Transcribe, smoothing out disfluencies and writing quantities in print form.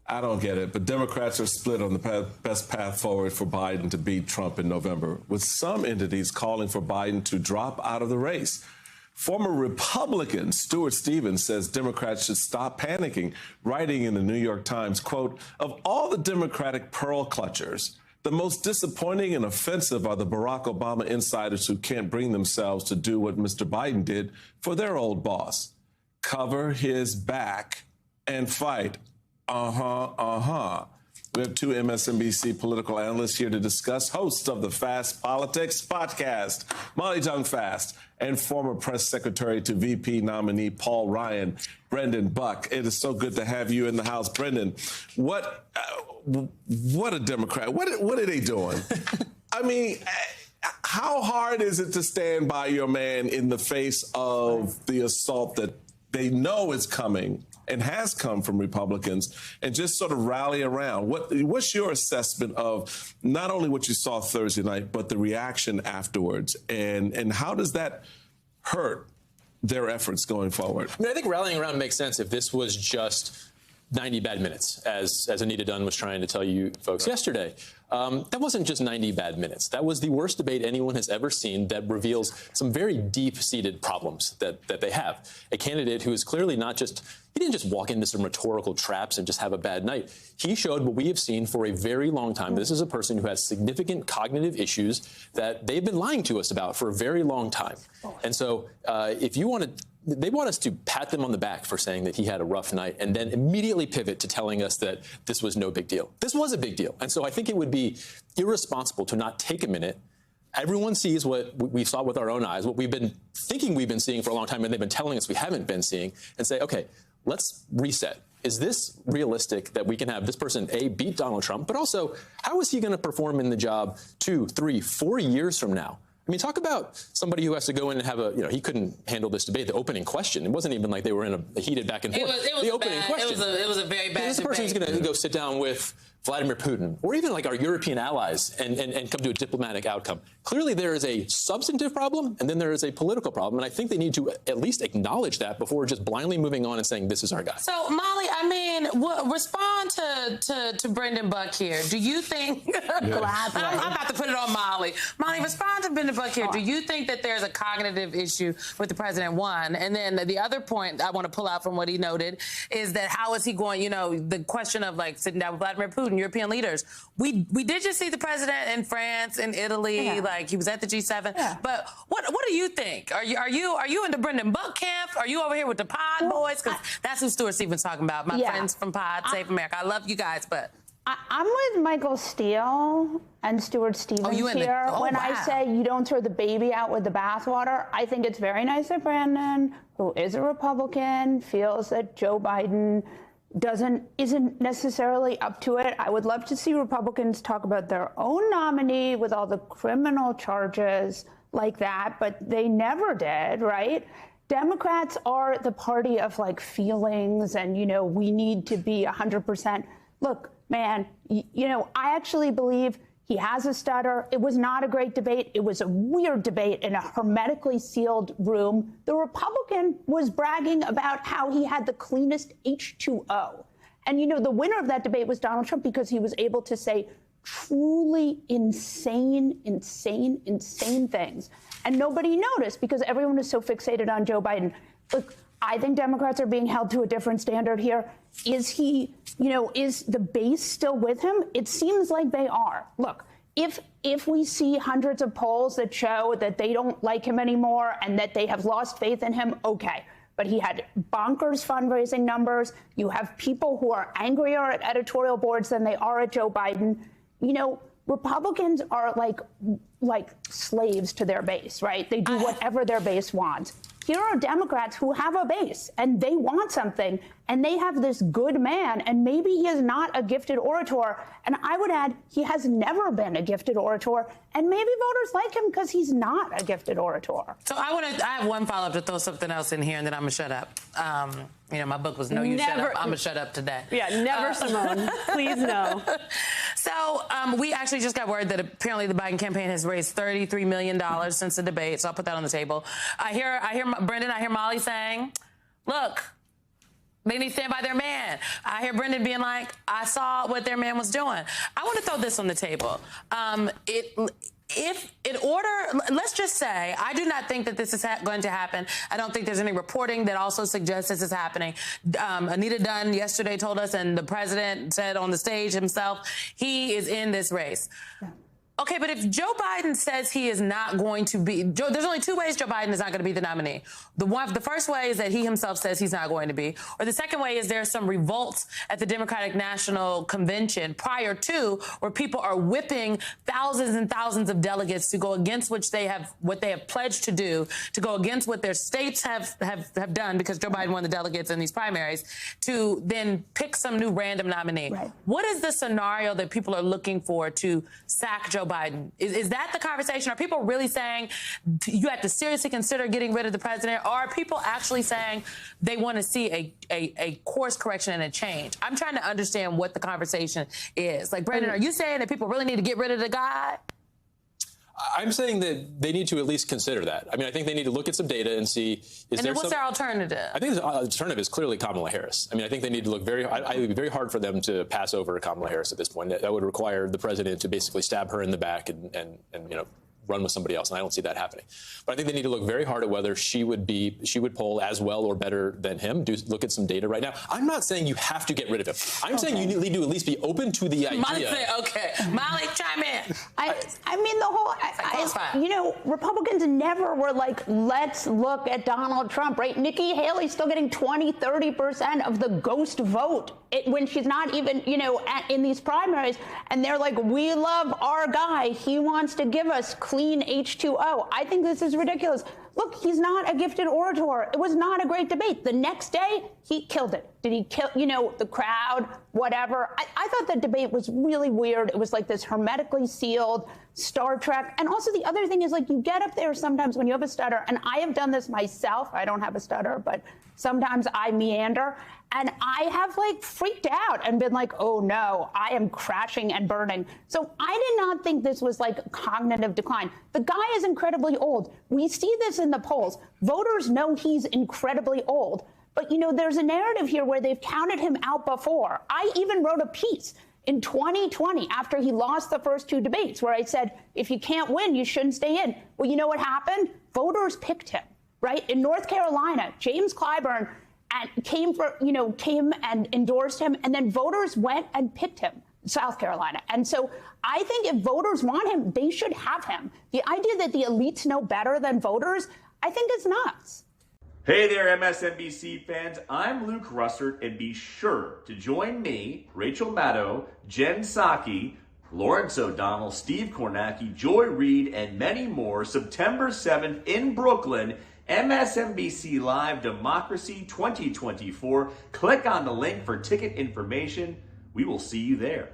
I don't get it, but Democrats are split on the best path forward for Biden to beat Trump in November, with some entities calling for Biden to drop out of the race. Former Republican Stuart Stevens says Democrats should stop panicking, writing in the New York Times, quote, "Of all the Democratic pearl clutchers, the most disappointing and offensive are the Barack Obama insiders who can't bring themselves to do what Mr. Biden did for their old boss. Cover his back and fight. We have two MSNBC political analysts here to discuss, hosts of the Fast Politics podcast, Molly Jong-Fast, and former press secretary to VP nominee Paul Ryan, Brendan Buck. It is so good to have you in the house. Brendan, what a Democrat. What are they doing? I mean, how hard is it to stand by your man in the face of the assault that they know is coming and has come from Republicans, and just sort of rally around? What's your assessment of not only what you saw Thursday night, but the reaction afterwards? And how does that hurt their efforts going forward? I mean, I think rallying around makes sense if this was just 90 bad minutes, as Anita Dunn was trying to tell you folks yesterday. That wasn't just 90 bad minutes. That was the worst debate anyone has ever seen that reveals some very deep-seated problems that they have. A candidate who is clearly he didn't just walk into some rhetorical traps and just have a bad night. He showed what we have seen for a very long time. This is a person who has significant cognitive issues that they've been lying to us about for a very long time. And so they want us to pat them on the back for saying that he had a rough night and then immediately pivot to telling us that this was no big deal. This was a big deal. And so I think it would be irresponsible to not take a minute. Everyone sees what we saw with our own eyes, what we've been thinking we've been seeing for a long time, and they've been telling us we haven't been seeing, and say, okay, let's reset. Is this realistic that we can have this person, A, beat Donald Trump, but also how is he going to perform in the job 2, 3, 4 years from now? I mean, talk about somebody who has to go in and have he couldn't handle this debate. The opening question, it wasn't even like they were in a heated back and forth. It was the opening question. It was a very bad This person is going to go sit down with Vladimir Putin, or even like our European allies, and come to a diplomatic outcome. Clearly, there is a substantive problem, and then there is a political problem, and I think they need to at least acknowledge that before just blindly moving on and saying this is our guy. So, Molly, I mean, respond to Brendan Buck here. Do you think? Gladly. I'm about to put it on Molly. Molly, respond to Brendan Buck here. Do you think that there's a cognitive issue with the president? One, and then the other point I want to pull out from what he noted is that how is he going? The question of like sitting down with Vladimir Putin, European leaders. We did just see the president in France and Italy, like he was at the G7. Yeah. But what do you think? Are you in the Brendan Buck camp? Are you over here with the Pod boys? Because that's who Stuart Stevens talking about. My friends from Pod, Save America. I love you guys, but I'm with Michael Steele and Stuart Stevens here. I say you don't throw the baby out with the bathwater, I think it's very nice that Brandon, who is a Republican, feels that Joe Biden isn't necessarily up to it. I would love to see Republicans talk about their own nominee with all the criminal charges like that, but they never did, right? Democrats are the party of like feelings and, we need to be 100%. Look, man, I actually believe he has a stutter. It was not a great debate. It was a weird debate in a hermetically sealed room. The Republican was bragging about how he had the cleanest H2O. And, the winner of that debate was Donald Trump because he was able to say truly insane things. And nobody noticed because everyone is so fixated on Joe Biden. Look, I think Democrats are being held to a different standard here. Is he, is the base still with him? It seems like they are. Look, if we see hundreds of polls that show that they don't like him anymore and that they have lost faith in him, okay. But he had bonkers fundraising numbers. You have people who are angrier at editorial boards than they are at Joe Biden. Republicans are like slaves to their base, right? They do whatever their base wants. Here are Democrats who have a base and they want something and they have this good man and maybe he is not a gifted orator. And I would add, he has never been a gifted orator and maybe voters like him because he's not a gifted orator. So I have one follow-up to throw something else in here and then I'm going to shut up. My book was No, You Shut Up. I'm going to shut up today. Yeah, never, Simone. Please, no. So we actually just got word that apparently the Biden campaign has raised $33 million since the debate. So I'll put that on the table. I hear Brendan, I hear Molly saying, look, They need to stand by their man. I hear Brendan being like, I saw what their man was doing. I want to throw this on the table. If in order, let's just say, I do not think that this is going to happen. I don't think there's any reporting that also suggests this is happening. Anita Dunn yesterday told us, and the president said on the stage himself, he is in this race. Yeah. Okay, but if Joe Biden says he is not going to be, there's only two ways Joe Biden is not going to be the nominee. The first way is that he himself says he's not going to be, or the second way is there's some revolts at the Democratic National Convention prior to, where people are whipping thousands and thousands of delegates to go against what they have pledged to do, to go against what their states have done, because Joe Biden won the delegates in these primaries, to then pick some new random nominee. Right. What is the scenario that people are looking for to sack Joe Biden? Is that the conversation? Are people really saying you have to seriously consider getting rid of the president? Or are people actually saying they want to see a course correction and a change? I'm trying to understand what the conversation is. Like, Brendan, are you saying that people really need to get rid of the guy? I'm saying that they need to at least consider that. I mean, I think they need to look at some data and see, and then what's their alternative? I think the alternative is clearly Kamala Harris. I mean, I think they need to look it would be very hard for them to pass over Kamala Harris at this point. That would require the president to basically stab her in the back and run with somebody else, and I don't see that happening. But I think they need to look very hard at whether she would poll as well or better than him. Look at some data right now. I'm not saying you have to get rid of him. I'm saying you need to at least be open to the idea. Molly said, okay. Molly, chime in. I mean, the whole, Republicans never were like, let's look at Donald Trump, right? Nikki Haley's still getting 20-30% of the ghost vote when she's not even, in these primaries. And they're like, we love our guy. He wants to give us clean H2O. I think this is ridiculous. Look, he's not a gifted orator. It was not a great debate. The next day, he killed it. Did he kill, the crowd, whatever? I thought the debate was really weird. It was like this hermetically sealed Star Trek. And also the other thing is, like, you get up there sometimes when you have a stutter, and I have done this myself. I don't have a stutter, but sometimes I meander. And I have, freaked out and been like, oh, no, I am crashing and burning. So I did not think this was, cognitive decline. The guy is incredibly old. We see this in the polls. Voters know he's incredibly old. But, there's a narrative here where they've counted him out before. I even wrote a piece in 2020 after he lost the first two debates where I said, if you can't win, you shouldn't stay in. Well, you know what happened? Voters picked him, right? In North Carolina, James Clyburn came and endorsed him, and then voters went and picked him, South Carolina. And so I think if voters want him, they should have him. The idea that the elites know better than voters, I think is nuts. Hey there, MSNBC fans. I'm Luke Russert, and be sure to join me, Rachel Maddow, Jen Psaki, Lawrence O'Donnell, Steve Kornacki, Joy Reid, and many more September 7th in Brooklyn, MSNBC Live Democracy 2024. Click on the link for ticket information. We will see you there.